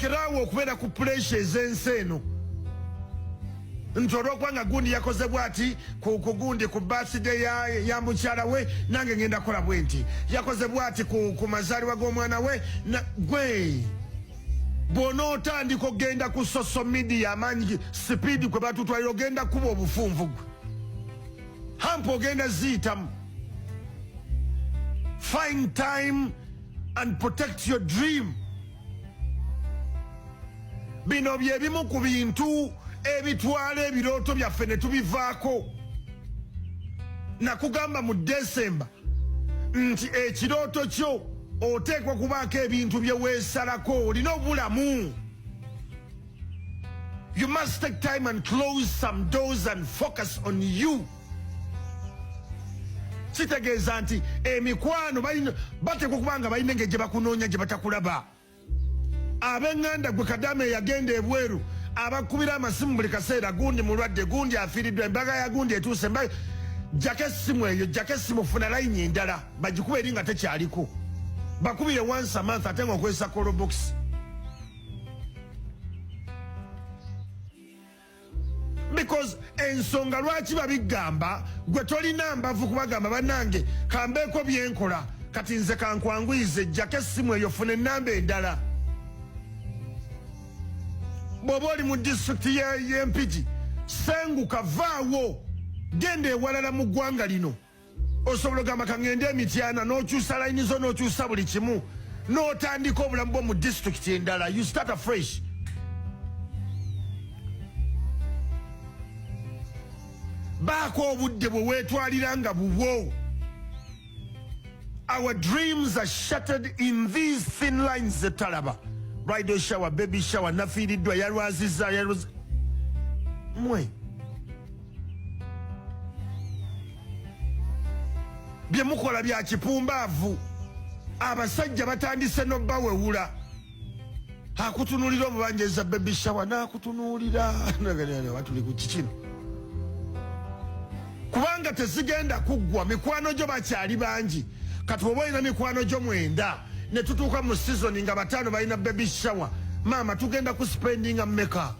mulekerawo okubeera ku pressure ez'ensi nti olwokubanga gundi yakoze bwati ku gundi ku birthday ya mukyala we nange ngenda kola bwe nti yakoze bwati ku mazaalibwa g'omwana we gwe bw'onootandika ogenda ku social media amaanyi sipiidi kwe batutwalira ogenda kuba obufunvu gwe hampa ogenda ziyitamu. Find time and protect your dream. Bino bye bimu ku bintu ebitwala ebirooto byaffe ne tubivaako. Nakugamba mu Desemba nti ekirooto kyo oteekwa kubaako ebintu bye weesalako olina obulamu. You must take time and close some doors and focus on you. Kitegeeza nti emikwano bateekwa kubanga balina engeri gye bakunoonya gye batakulaba. Ab'eŋŋanda gwe Kadaame yagenda ebweru abakubira amasimu buli kaseera gundi mulwadde gundi afiiriddwa embaga ya gundi etuuse jjako essimu eyo jjako essimu funa layini endala bagikuba eri nga tekyaliko bakubire once a month ate nga okozesa callbox. Because ensonga lwaki babigamba gwe tolina mbavu kubagamba bannange kambeeko byenkola kati nze kankwanguyize jjako essimu eyo funa ennamba endala. Bw'oba oli mu disitulikiti y'Empigi senguka vaawo genda ewalala mu ggwanga lino osobola ogamba kangende Emityana n'okyusa layini zo n'okyusa buli kimu n'otandika obulamu bwo mu disitulikiti endala. You start afresh. Baako obudde bwe weetwalira nga bubwo. Our dreams are shattered in these thin lines zetalaba. Bridal shower, baby shower, nafiiriddwa yalwaziza mwe bye mukola bya kipumbaavu. Abasajja batandise n'obbawewula akutunuulira obubanjeza baby shower n'akutunuulira batuli ku kikino kubanga tezigenda kuggwa. Mikwano gyo bakyali bangi kati oba olina mikwano gyo 9 ne tutuuka mu season nga 5 balina baby shower maama tugenda ku spendinga mmeka?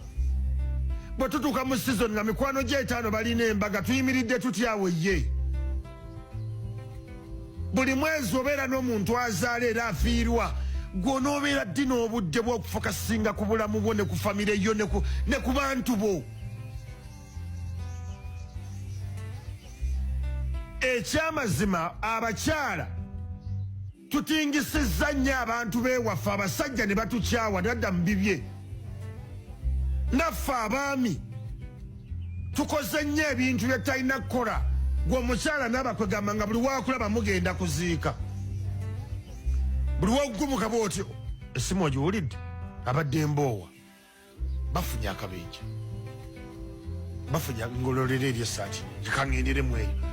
Bwe tutuuka mu season nga mikwano gye 5 balina embaga tuyimiridde tutyawe ye. Buli mwezi obeera n'omuntu azaala era afiirwa gw'onoobeera ddi n'obudde bw'okufokasinga ku bulamu bwo ne ku famire yo ne ku bantu bo. Ekyamazima abakyala tutingisizza nnyo abantu beewaffe abasajja ne batukyawa nadda mu bibye. Naffe abaami tukoze nnyo ebintu bye talina kukola. Gwe omukyala n'abakwegamba nga buli waakulaba mugenda kuziika. Buli wogumuka bw'oti essimu ogiwulidde abadde mboowa bafunye akabenje bafunye ngololera eri essaati kikaŋŋenderemu eyo.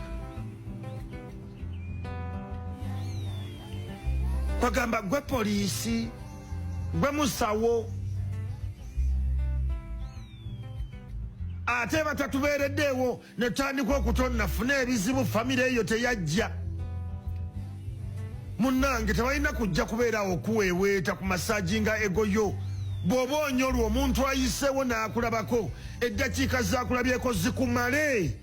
Kwagamba gwe poliisi gwe musawo ate batatubeereddeewo ne tutandika okutonna fune ebizibu famire eyo teyajja. Munnange tebalina kujja kubeerawo okuweeweeta ku masaaji nga egoyo. Bw'oba onyolwa omuntu ayiseewo n'akulabako eddakiika zakulabyeko zikumale.